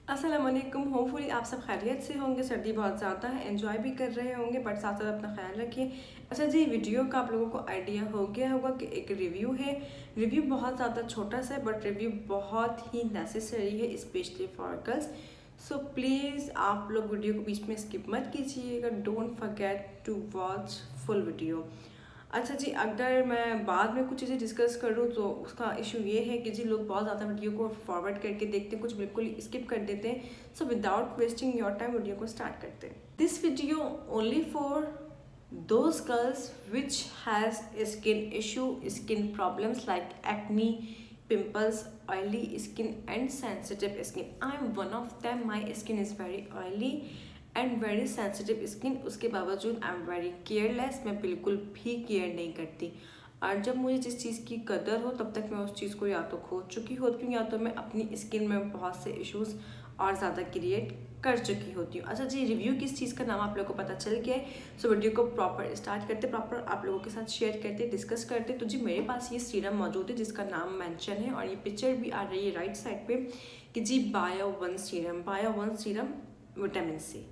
अस्सलामुअलैकुम। होपफुली आप सब खैरियत से होंगे। सर्दी बहुत ज़्यादा है, एंजॉय भी कर रहे होंगे, बट साथ साथ अपना ख्याल रखिए। अच्छा जी, वीडियो का आप लोगों को आइडिया हो गया होगा कि एक रिव्यू है। रिव्यू बहुत ज़्यादा छोटा सा है, बट रिव्यू बहुत ही नेसेसरी है, specially for girls. So please आप लोग वीडियो को बीच में स्किप मत कीजिएगा। Don't forget to watch full video. अच्छा जी, अगर मैं बाद में कुछ चीज़ें डिस्कस करूँ तो उसका इशू ये है कि जी लोग बहुत ज़्यादा वीडियो को फॉरवर्ड करके देखते हैं, कुछ बिल्कुल स्किप कर देते हैं। So without wasting your time video को स्टार्ट करते हैं। This video only for those girls which has skin issue, skin problems like acne, pimples, oily skin and sensitive skin. I am one of them. My skin is very oily and very sensitive skin. उसके बावजूद I am very careless. मैं बिल्कुल भी care नहीं करती, और जब मुझे जिस चीज़ की कदर हो तब तक मैं उस चीज़ को या तो खो चुकी होती हूँ या तो मैं अपनी स्किन में बहुत से इश्यूज और ज़्यादा क्रिएट कर चुकी होती हूँ। अच्छा जी, रिव्यू किस चीज़ का नाम आप लोगों को पता चल गया है। सो वीडियो को प्रॉपर स्टार्ट करते, प्रॉपर आप लोगों के साथ शेयर करते, डिस्कस करते। तो जी मेरे पास ये सीरम मौजूद है जिसका नाम मेंशन है, और ये पिक्चर भी आ रही है राइट साइड पे कि जी bio one serum vitamin C.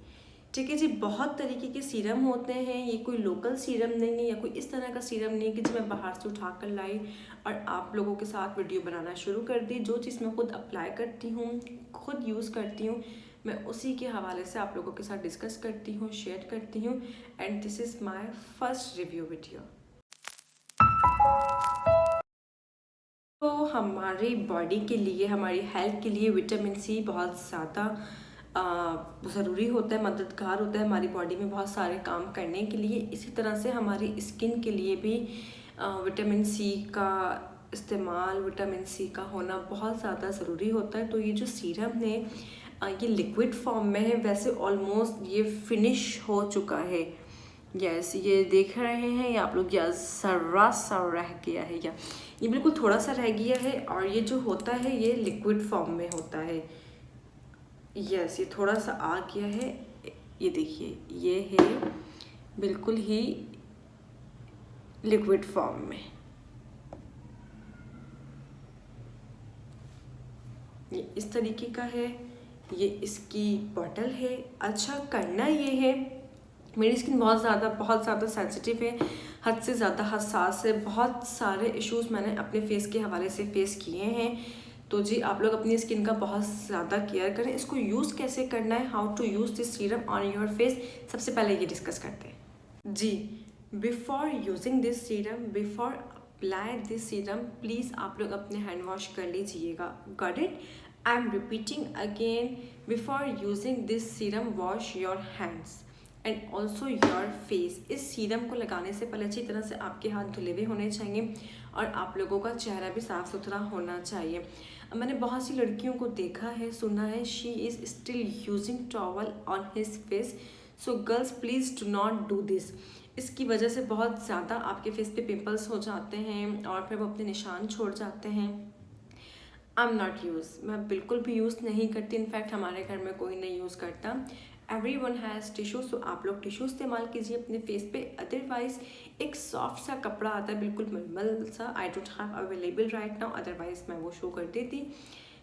ठीक है जी, बहुत तरीके के सीरम होते हैं, ये कोई लोकल सीरम नहीं है या कोई इस तरह का सीरम नहीं है कि जी मैं बाहर से उठा कर लाई और आप लोगों के साथ वीडियो बनाना शुरू कर दी। जो चीज़ मैं खुद अप्लाई करती हूँ, खुद यूज़ करती हूँ, मैं उसी के हवाले से आप लोगों के साथ डिस्कस करती हूँ, शेयर करती हूँ। And this is my first review video. तो हमारी बॉडी के लिए, हमारी हेल्थ के लिए विटामिन सी बहुत ज़्यादा ज़रूरी होता है, मददगार होता है हमारी बॉडी में बहुत सारे काम करने के लिए। इसी तरह से हमारी स्किन के लिए भी विटामिन सी का इस्तेमाल, विटामिन सी का होना बहुत ज़्यादा ज़रूरी होता है। तो ये जो सीरम है ये लिक्विड फॉर्म में है, वैसे ऑलमोस्ट ये फिनिश हो चुका है। यस, ये देख रहे हैं या आप लोग, या ज़रा सा रह गया है, या ये बिल्कुल थोड़ा सा रह गया है। और ये जो होता है ये लिक्विड फॉर्म में होता है। यस, ये थोड़ा सा आ गया है, ये देखिए, ये है बिल्कुल ही लिक्विड फॉर्म में। ये इस तरीके का है, ये इसकी बॉटल है। अच्छा, करना ये है, मेरी स्किन बहुत ज़्यादा सेंसिटिव है, हद से ज़्यादा हसास है। बहुत सारे इश्यूज मैंने अपने फेस के हवाले से फेस किए हैं। तो जी आप लोग अपनी स्किन का बहुत ज़्यादा केयर करें। इसको यूज़ कैसे करना है, how to use this serum on your face, सबसे पहले ये डिस्कस करते हैं जी। Before using this serum, before apply this serum, please आप लोग अपने हैंड वॉश कर लीजिएगा। Got it? I am repeating again, before using this serum wash your hands and also your face. इस सीरम को लगाने से पहले अच्छी तरह से आपके हाथ धुले हुए होने चाहिए और आप लोगों का चेहरा भी साफ़ सुथरा होना चाहिए। मैंने बहुत सी लड़कियों को देखा है, सुना है, she is still using towel on his face. So girls please do not do this. इसकी वजह से बहुत ज़्यादा आपके फेस पे पिंपल्स हो जाते हैं और फिर वो अपने निशान छोड़ जाते हैं। आई एम नॉट यूज़, मैं बिल्कुल भी यूज़ नहीं करती। इनफैक्ट हमारे घर में कोई नहीं यूज़ करता। एवरी वन हैज़ टिशू, सो आप लोग टिशू इस्तेमाल कीजिए अपने फेस पे। अदरवाइज एक सॉफ्ट सा कपड़ा आता है, बिल्कुल मलमल सा, I don't have available right now, otherwise मैं वो शो कर देती।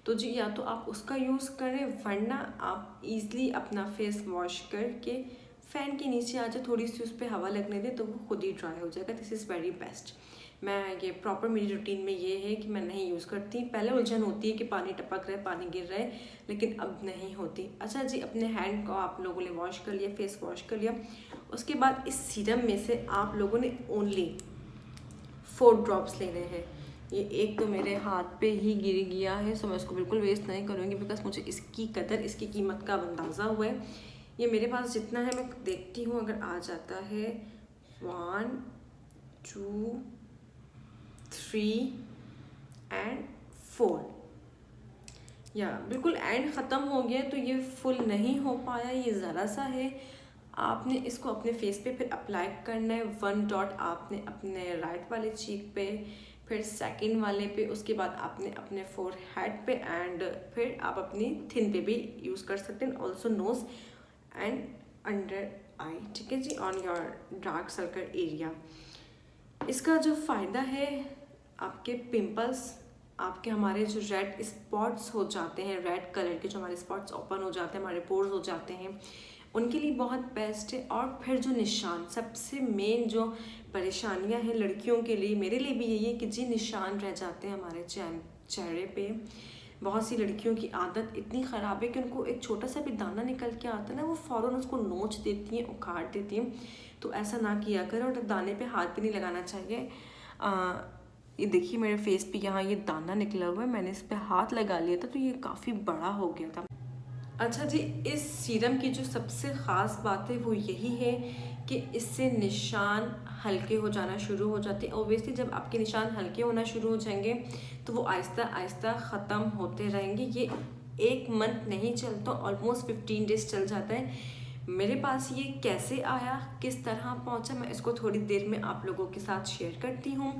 तो जी या तो आप उसका यूज़ करें, वरना आप ईज़िली अपना फेस वॉश करके फ़ैन के नीचे आ जाए, थोड़ी सी उस पर हवा लगने दें तो वो खुद ही ड्राई हो जाएगा। This is very best. मैं ये प्रॉपर मेरी रूटीन में ये है कि मैं नहीं यूज़ करती। पहले उलझन होती है कि पानी टपक रहा है, पानी गिर रहा है, लेकिन अब नहीं होती। अच्छा जी, अपने हैंड को आप लोगों ने वॉश कर लिया, फेस वॉश कर लिया। उसके बाद इस सीरम में से आप लोगों ने ओनली 4 ड्रॉप्स लेने हैं। ये एक तो मेरे हाथ पे ही गिर गया है, सो मैं उसको बिल्कुल वेस्ट नहीं करूँगी, बिकॉज मुझे इसकी कदर, इसकी कीमत का अंदाज़ा हुआ है। ये मेरे पास जितना है मैं देखती हूँ, अगर आ जाता है 1 2 3 एंड 4, या बिल्कुल एंड ख़त्म हो गया, तो ये फुल नहीं हो पाया, ये ज़रा सा है। आपने इसको अपने फेस पे फिर अप्लाई करना है। 1 डॉट आपने अपने राइट वाले चीक पे, फिर सेकंड वाले पे, उसके बाद आपने अपने फोरहेड पे, एंड फिर आप अपनी थिन पे भी यूज़ कर सकते हैं, also nose and under eye. ठीक है जी, on your dark circle area. इसका जो फ़ायदा है, आपके पिंपल्स आपके हमारे जो रेड स्पॉट्स हो जाते हैं, रेड कलर के जो हमारे स्पॉट्स ओपन हो जाते हैं, हमारे पोर्स हो जाते हैं, उनके लिए बहुत बेस्ट है। और फिर जो निशान, सबसे मेन जो परेशानियां हैं लड़कियों के लिए, मेरे लिए भी यही है कि जी निशान रह जाते हैं हमारे चेहरे पे। बहुत सी लड़कियों की आदत इतनी ख़राब है कि उनको एक छोटा सा भी दाना निकल के आता है ना, वो फ़ौरन उसको नोच देती हैं, उखाड़ देती हैं। तो ऐसा ना किया करें, और दाने पे हाथ भी नहीं लगाना चाहिए। ये देखिए मेरे फेस पे यहाँ ये दाना निकला हुआ है, मैंने इस पर हाथ लगा लिया था तो ये काफ़ी बड़ा हो गया था। अच्छा जी, इस सीरम की जो सबसे ख़ास बात है वो यही है कि इससे निशान हल्के हो जाना शुरू हो जाते हैं। ओबियसली जब आपके निशान हल्के होना शुरू हो जाएंगे तो वो आहिस्ता आहिस्ता ख़त्म होते रहेंगे। ये 1 मंथ नहीं चलता, ऑलमोस्ट 15 डेज चल जाता है। मेरे पास ये कैसे आया, किस तरह पहुंचा, मैं इसको थोड़ी देर में आप लोगों के साथ शेयर करती हूँ।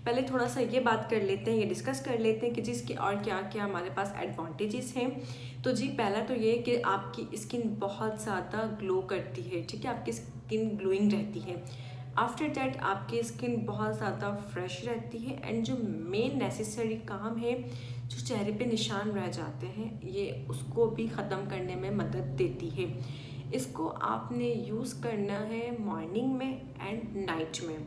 पहले थोड़ा सा ये बात कर लेते हैं, ये डिस्कस कर लेते हैं कि जिसके और क्या क्या हमारे पास एडवांटेजेस हैं। तो जी पहला तो ये कि आपकी स्किन बहुत ज़्यादा ग्लो करती है, ठीक है, आपकी स्किन ग्लोइंग रहती है। आफ्टर दैट आपकी स्किन बहुत ज़्यादा फ्रेश रहती है। एंड जो मेन नेसेसरी काम है, जो चेहरे पे निशान रह जाते हैं, ये उसको भी ख़त्म करने में मदद देती है। इसको आपने यूज़ करना है मॉर्निंग में एंड नाइट में।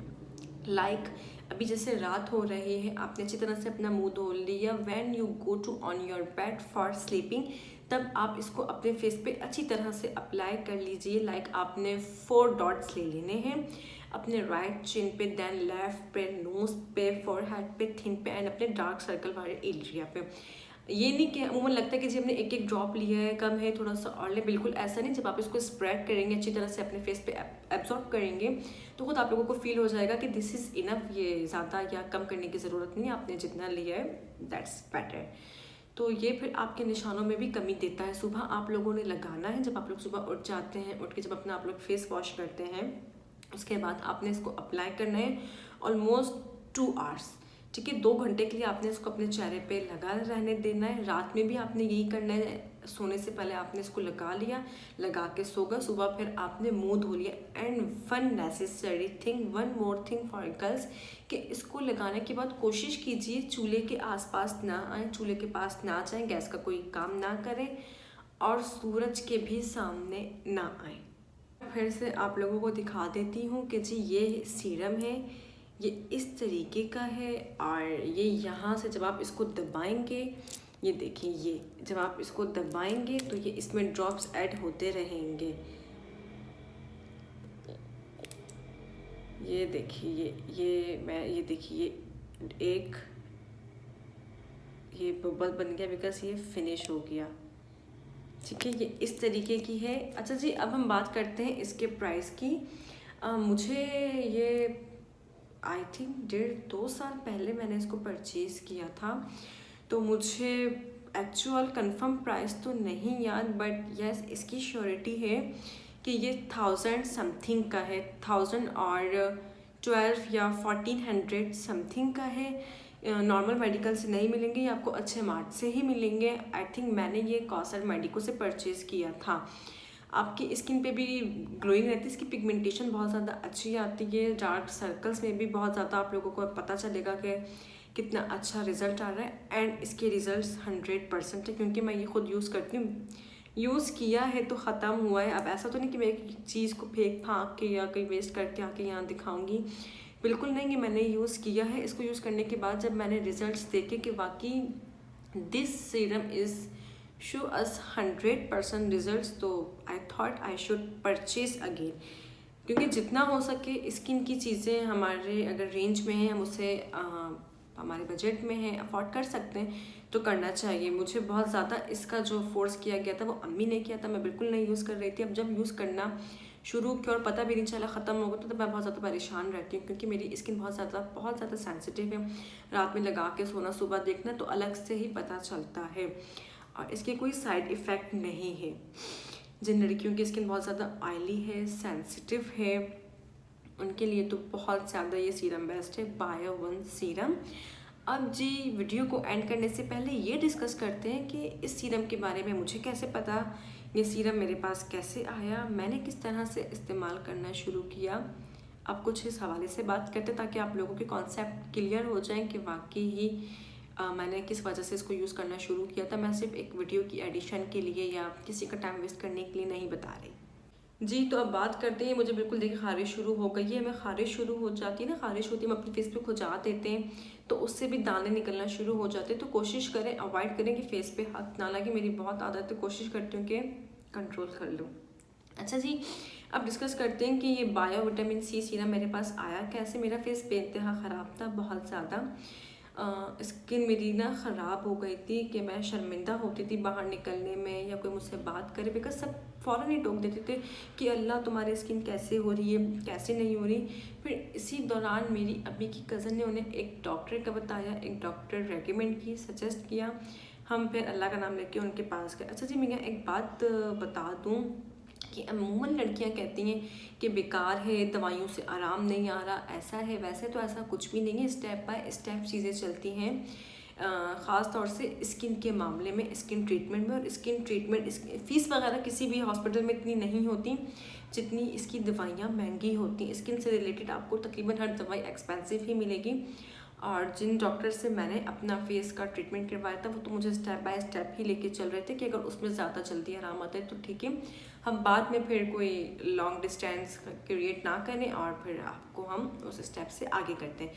लाइक अभी जैसे रात हो रही है, आपने अच्छी तरह से अपना मुंह धो लिया, when you go to on your bed for sleeping, तब आप इसको अपने फेस पे अच्छी तरह से अप्लाई कर लीजिए। लाइक आपने 4 डॉट्स ले लेने हैं अपने राइट चिन पे, देन लेफ्ट पे, नोज पे, फोरहेड पे, थिन पे, एंड अपने डार्क सर्कल वाले एरिया पे। ये नहीं कि अमूमन लगता है कि जी हमने एक एक ड्रॉप लिया है, कम है, थोड़ा सा और ले, बिल्कुल ऐसा नहीं। जब आप इसको स्प्रेड करेंगे अच्छी तरह से अपने फेस पे एब्जॉर्ब करेंगे तो खुद आप लोगों को फील हो जाएगा कि दिस इज़ इनफ, ये ज़्यादा या कम करने की ज़रूरत नहीं है, आपने जितना लिया है दैट्स बेटर। तो ये फिर आपके निशानों में भी कमी देता है। सुबह आप लोगों ने लगाना है, जब आप लोग सुबह उठ जाते हैं, उठ के जब अपना आप लोग फेस वॉश करते हैं, उसके बाद आपने इसको अप्लाई करना है ऑलमोस्ट 2 आवर्स, ठीक है, 2 घंटे के लिए आपने इसको अपने चेहरे पे लगा रहने देना है। रात में भी आपने यही करना है, सोने से पहले आपने इसको लगा लिया, लगा के सो गए, सुबह फिर आपने मुंह धो लिया। And one necessary thing, one more thing for girls, कि इसको लगाने के बाद कोशिश कीजिए चूल्हे के आसपास ना आए, चूल्हे के पास ना जाएं, गैस का कोई काम ना करें, और सूरज के भी सामने ना आए। फिर से आप लोगों को दिखा देती हूँ कि जी ये सीरम है, ये इस तरीके का है। और ये यहाँ से जब आप इसको दबाएंगे, ये देखिए, ये जब आप इसको दबाएंगे तो ये इसमें ड्रॉप्स ऐड होते रहेंगे। ये देखिए, ये देखिए, एक ये बबल बन गया बिकॉज ये फिनिश हो गया, ठीक है, ये इस तरीके की है। अच्छा जी, अब हम बात करते हैं इसके प्राइस की। मुझे ये आई थिंक 1.5-2 साल पहले मैंने इसको परचेज़ किया था, तो मुझे एक्चुअल कंफर्म प्राइस तो नहीं याद, बट यस इसकी श्योरिटी है कि ये 1000 समथिंग का है, 1000 और 12 या 1400 समथिंग का है। नॉर्मल मेडिकल से नहीं मिलेंगे, ये आपको अच्छे मार्ट से ही मिलेंगे। आई थिंक मैंने ये कॉसर मेडिको से परचेज़ किया था। आपकी स्किन पे भी ग्लोइंग रहती है, इसकी पिगमेंटेशन बहुत ज़्यादा अच्छी आती है, डार्क सर्कल्स में भी बहुत ज़्यादा आप लोगों को पता चलेगा कि कितना अच्छा रिज़ल्ट आ रहा है। एंड इसके रिज़ल्ट्स 100% है, क्योंकि मैं ये खुद यूज़ करती हूँ, यूज़ किया है तो ख़त्म हुआ है। अब ऐसा तो नहीं कि मैं एक चीज़ को फेंक फाँक के या कहीं वेस्ट करके आके यहाँ दिखाऊँगी, बिल्कुल नहीं, कि मैंने यूज़ किया है। इसको यूज़ करने के बाद जब मैंने रिज़ल्ट्स देखे कि वाकई this serum is show us 100% results, तो I thought I should purchase again, क्योंकि जितना हो सके स्किन की चीज़ें हमारे अगर रेंज में है, हम उसे हमारे बजट में है, अफोर्ड कर सकते हैं तो करना चाहिए। मुझे बहुत ज़्यादा इसका जो फोर्स किया गया था वो अम्मी ने किया था, मैं बिल्कुल नहीं यूज़ कर रही थी। अब जब यूज़ करना शुरू किया और पता भी नहीं चला ख़त्म हो गया, तो मैं बहुत ज़्यादा परेशान रहती हूँ, क्योंकि मेरी स्किन बहुत ज़्यादा सेंसिटिव है। रात में लगा के सोना, सुबह देखना तो अलग से ही पता चलता है, और इसके कोई साइड इफ़ेक्ट नहीं है। जिन लड़कियों की स्किन बहुत ज़्यादा ऑयली है, सेंसिटिव है, उनके लिए तो बहुत ज़्यादा ये सीरम बेस्ट है, बाय वन सीरम। अब जी वीडियो को एंड करने से पहले ये डिस्कस करते हैं कि इस सीरम के बारे में मुझे कैसे पता, ये सीरम मेरे पास कैसे आया, मैंने किस तरह से इस्तेमाल करना शुरू किया। अब कुछ इस हवाले से बात करते हैं ताकि आप लोगों के कॉन्सेप्ट क्लियर हो जाएं कि वाकई ही मैंने किस वजह से इसको यूज़ करना शुरू किया था। मैं सिर्फ एक वीडियो की एडिशन के लिए या किसी का टाइम वेस्ट करने के लिए नहीं बता रही जी। तो अब बात करते हैं, मुझे बिल्कुल देखिए खारिश शुरू हो गई है। मैं खारिश शुरू हो जाती है ना, खारिश होती है, हम अपने फेस पे खुजा देते हैं तो उससे भी दाने निकलना शुरू हो जाते हैं। तो कोशिश करें, अवॉइड करें कि फेस पे हाथ ना लगे। मेरी बहुत आदत है, कोशिश करती हूँ कि कंट्रोल कर लूँ। अच्छा जी, अब डिस्कस करते हैं कि ये बायो विटामिन सी सीरम मेरे पास आया कैसे। मेरा फेस बेइंतहा ख़राब था, बहुत ज़्यादा स्किन मेरी ना ख़राब हो गई थी कि मैं शर्मिंदा होती थी बाहर निकलने में, या कोई मुझसे बात करे, बिकॉज सब फ़ौरन ही टोक देते थे कि अल्लाह तुम्हारी स्किन कैसे हो रही है, कैसे नहीं हो रही। फिर इसी दौरान मेरी अम्मी की कज़न ने उन्हें एक डॉक्टर का बताया, एक डॉक्टर रेकमेंड की, सजेस्ट किया। हम फिर अल्लाह का नाम लेके उनके पास गए। अच्छा जी, मैं एक बात बता दूँ कि अमूमन लड़कियां कहती हैं कि बेकार है, दवाइयों से आराम नहीं आ रहा, ऐसा है वैसे, तो ऐसा कुछ भी नहीं है। स्टेप बाय स्टेप चीज़ें चलती हैं, ख़ास तौर से स्किन के मामले में, स्किन ट्रीटमेंट में। और स्किन ट्रीटमेंट फ़ीस वगैरह किसी भी हॉस्पिटल में इतनी नहीं होती जितनी इसकी दवाइयाँ महंगी होती हैं। स्किन से रिलेटेड आपको तकरीबन हर दवाई एक्सपेंसिव ही मिलेगी। और जिन डॉक्टर से मैंने अपना फेस का ट्रीटमेंट करवाया था वो तो मुझे स्टेप बाय स्टेप ही लेके चल रहे थे कि अगर उसमें ज़्यादा जल्दी आराम आता है तो ठीक है, हम बाद में फिर कोई लॉन्ग डिस्टेंस क्रिएट ना करें और फिर आपको हम उस स्टेप से आगे करते हैं।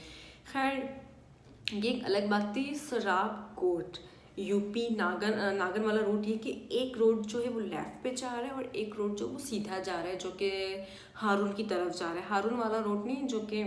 खैर ये एक अलग बात थी। सराब कोट यूपी नागन वाला रोड, ये कि एक रोड जो है वो लेफ़्ट पे जा रहा है और एक रोड जो वो सीधा जा रहा है, जो कि हारून की तरफ जा रहा है। हारून वाला रोड नहीं, जो कि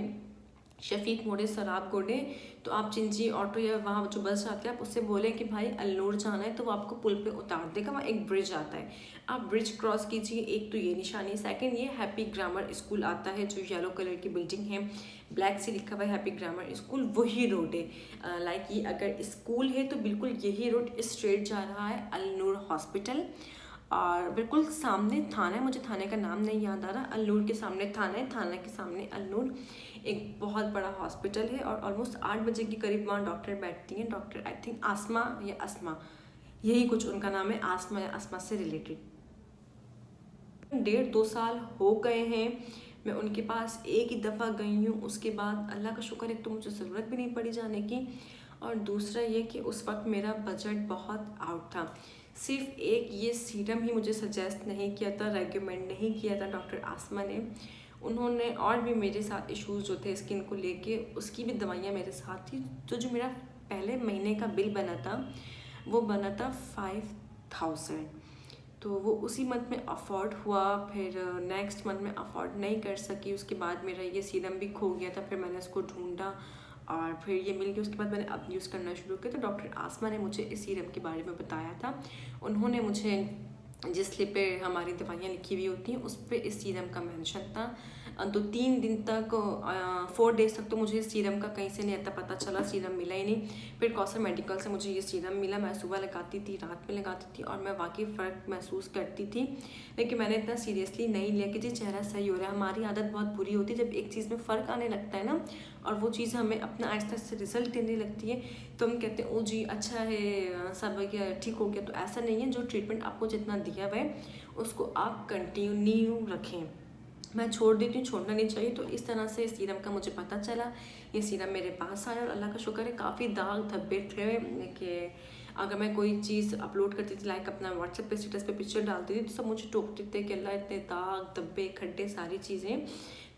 शफीक मोड़े सराब गोडे। तो आप चिंची ऑटो या वहाँ जो बस जाते हैं आप उससे बोलें कि भाई अल्लूर जाना है, तो वो आपको पुल पे उतार देगा। वहाँ एक ब्रिज आता है, आप ब्रिज क्रॉस कीजिए। एक तो ये निशानी, सेकंड ये हैप्पी ग्रामर स्कूल आता है जो येलो कलर की बिल्डिंग है, ब्लैक से लिखा हुआ है हैप्पी ग्रामर स्कूल, वही रोड है। लाइक ये अगर स्कूल है तो बिल्कुल यही रोड स्ट्रेट जा रहा है अल-नूर हॉस्पिटल। और बिल्कुल सामने थाना है, मुझे थाने का नाम नहीं याद आ रहा, अल-नूर के सामने थाना है, थाना के सामने अल-नूर। एक बहुत बड़ा हॉस्पिटल है और ऑलमोस्ट 8 बजे के करीब वहाँ डॉक्टर बैठती हैं। डॉक्टर आई थिंक आसमा या अस्मा, यही कुछ उनका नाम है, आसमा या अस्मा से रिलेटेड। 1.5-2 साल हो गए हैं मैं उनके पास एक ही दफ़ा गई हूँ। उसके बाद अल्लाह का शुक्र, एक तो मुझे ज़रूरत भी नहीं पड़ी जाने की, और दूसरा ये कि उस वक्त मेरा बजट बहुत आउट था। सिर्फ एक ये सीरम ही मुझे सजेस्ट नहीं किया था, रेकमेंड नहीं किया था डॉक्टर आसमा ने। उन्होंने और भी मेरे साथ इश्यूज़ जो थे स्किन को लेके, उसकी भी दवाइयाँ मेरे साथ थी। तो जो मेरा पहले महीने का बिल बना था वो बना था 5000, तो वो उसी मंथ में अफोर्ड हुआ। फिर नेक्स्ट मंथ में अफोर्ड नहीं कर सकी, उसके बाद मेरा ये सीरम भी खो गया था। फिर मैंने इसको ढूंढा और फिर ये मिल गया। उसके बाद मैंने अब यूज़ करना शुरू किया। तो डॉक्टर आसमा ने मुझे इस सीरम के बारे में बताया था। उन्होंने मुझे जिस स्लिप पे हमारी दवाइयाँ लिखी हुई होती हैं उस पर इस सीरम का मेंशन था। तो 3 दिन तक 4 डेज़ तक तो मुझे इस सीरम का कहीं से नहीं आता पता चला, सीरम मिला ही नहीं। फिर कौसर मेडिकल से मुझे ये सीरम मिला। मैं सुबह लगाती थी, रात में लगाती थी और मैं वाकई फ़र्क महसूस करती थी। लेकिन मैंने इतना सीरियसली नहीं लिया कि जी चेहरा सही हो रहा है। हमारी आदत बहुत बुरी होती है, जब एक चीज़ में फ़र्क आने लगता है ना और वो चीज़ हमें अपना आहिस्ता से रिजल्ट देने लगती है तो हम कहते हैं ओ जी अच्छा है, सब ठीक हो गया। तो ऐसा नहीं है, जो ट्रीटमेंट आपको जितना दिया हुआ है उसको आप कंटिन्यू रखें। मैं छोड़ देती हूँ, छोड़ना नहीं चाहिए। तो इस तरह से इस सीरम का मुझे पता चला, ये सीरम मेरे पास आया और अल्लाह का शुक्र है काफ़ी दाग धब्बे थे कि अगर मैं कोई चीज़ अपलोड करती थी, लाइक अपना व्हाट्सएप पे स्टेटस पे पिक्चर डालती थी, तो सब मुझे टोकते थे कि अल्लाह इतने दाग धब्बे खड्डे सारी चीज़ें।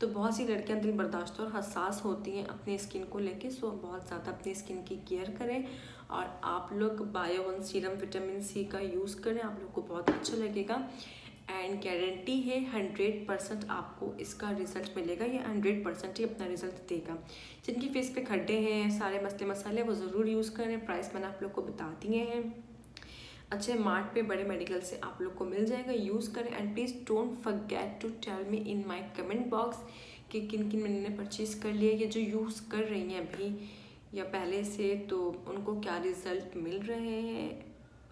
तो बहुत सी लड़कियां दिल बर्दाश्त और हसास होती हैं अपनी स्किन को लेके, सो बहुत ज़्यादा अपनी स्किन की केयर करें। और आप लोग bio one serum vitamin C का यूज़ करें, आप लोग को बहुत अच्छा लगेगा। एंड गारंटी है 100% आपको इसका रिज़ल्ट मिलेगा। ये 100% ही अपना रिज़ल्ट देगा। जिनकी फेस पे खड्डे हैं, सारे मसले मसाले, वो ज़रूर यूज़ करें। प्राइस मैंने आप लोग को बता दिए हैं। अच्छे मार्ट पे बड़े मेडिकल से आप लोग को मिल जाएगा, यूज़ करें। And please don't forget to tell me in my comment box कि किन किन मैंने परचेज़ कर लिया, ये जो यूज़ कर रही हैं अभी या पहले से, तो उनको क्या रिज़ल्ट मिल रहे हैं।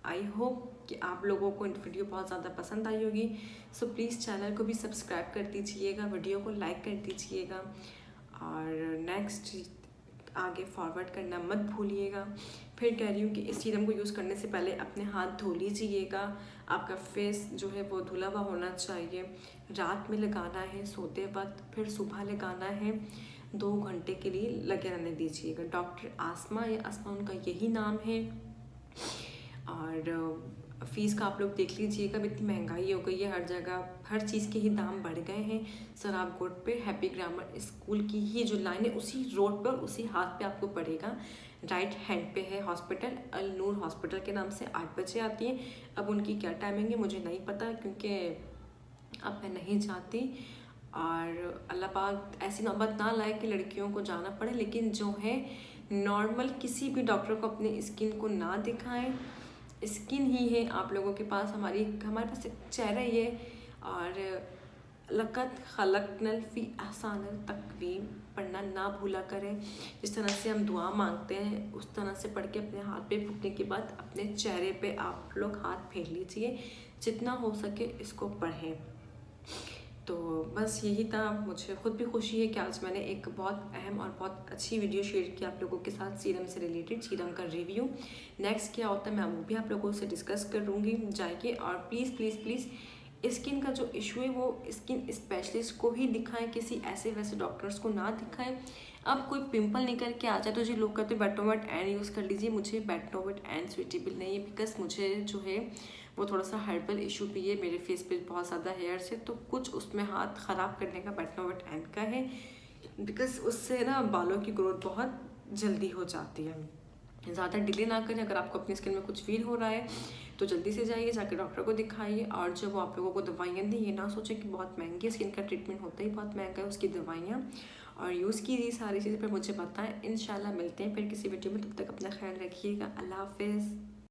आई होप कि आप लोगों को वीडियो बहुत ज़्यादा पसंद आई होगी। सो प्लीज़ चैनल को भी सब्सक्राइब कर दीजिएगा, वीडियो को लाइक कर दीजिएगा और नेक्स्ट आगे फॉरवर्ड करना मत भूलिएगा। फिर कह रही हूँ कि इस सीरम को यूज़ करने से पहले अपने हाथ धो लीजिएगा। आपका फेस जो है वो धुला हुआ होना चाहिए। रात में लगाना है सोते वक्त, फिर सुबह लगाना है। 2 घंटे के लिए लगे रहने दीजिएगा। डॉक्टर आसमा या आसमा उनका यही नाम है। और फ़ीस का आप लोग देख लीजिएगा, इतनी महंगाई हो गई है, हर जगह हर चीज़ के ही दाम बढ़ गए हैं। सराब रोड पे हैप्पी ग्रामर स्कूल की ही जो लाइन है उसी रोड पर उसी हाथ पे आपको पड़ेगा, राइट हैंड पे है हॉस्पिटल, अल नूर हॉस्पिटल के नाम से। 8 बजे आती है। अब उनकी क्या टाइमिंग है मुझे नहीं पता, क्योंकि अब मैं नहीं चाहती और अल्लाह पाक ऐसी नौबत ना लाए कि लड़कियों को जाना पड़े। लेकिन जो है नॉर्मल किसी भी डॉक्टर को अपनी स्किन को ना दिखाएं। स्किन ही है आप लोगों के पास, हमारे पास एक चेहरा ही है। और लक़द खलक़नल फ़ी अहसानिल तक़वीम पढ़ना ना भूला करें। जिस तरह से हम दुआ मांगते हैं उस तरह से पढ़ के अपने हाथ पे फूकने के बाद अपने चेहरे पे आप लोग हाथ फेर लीजिए, जितना हो सके इसको पढ़ें। तो बस यही था। मुझे खुद भी खुशी है कि आज मैंने एक बहुत अहम और बहुत अच्छी वीडियो शेयर की आप लोगों के साथ सीरम से रिलेटेड, सीरम का रिव्यू। नेक्स्ट क्या होता है मैं वो भी आप लोगों से डिस्कस करूँगी जाके। और प्लीज़ प्लीज़ प्लीज़ स्किन का जो इशू है वो स्किन स्पेशलिस्ट को ही दिखाएं, किसी ऐसे वैसे डॉक्टर्स को ना दिखाएं। अब कोई पिंपल निकल के आ जाए तो जी लोग कहते हैं बेटनोवेट एन यूज़ कर लीजिए। मुझे बेटनोवेट एन सूटेबल नहीं है, बिकॉज मुझे जो है वो थोड़ा सा हर्बल इशू भी है, मेरे फेस पे बहुत ज़्यादा हेयर्स है, तो कुछ उसमें हाथ ख़राब करने का बेटनोवेट एन का है, बिकॉज उससे ना बालों की ग्रोथ बहुत जल्दी हो जाती है। ज़्यादा डिले ना करें। अगर आपको अपनी स्किन में कुछ फील हो रहा है तो जल्दी से जाइए, जाकर डॉक्टर को दिखाइए। और जब वो आप लोगों को दवाइयाँ दी, ये ना सोचें कि बहुत महंगी है, स्किन का ट्रीटमेंट होता ही बहुत महंगा है, उसकी दवाइयाँ। और यूज़ कीजिए सारी चीज़ें, पर मुझे बताएं। इंशाल्लाह मिलते हैं फिर किसी वीडियो में, तब तक अपना ख्याल रखिएगा। अल्लाह हाफिज़।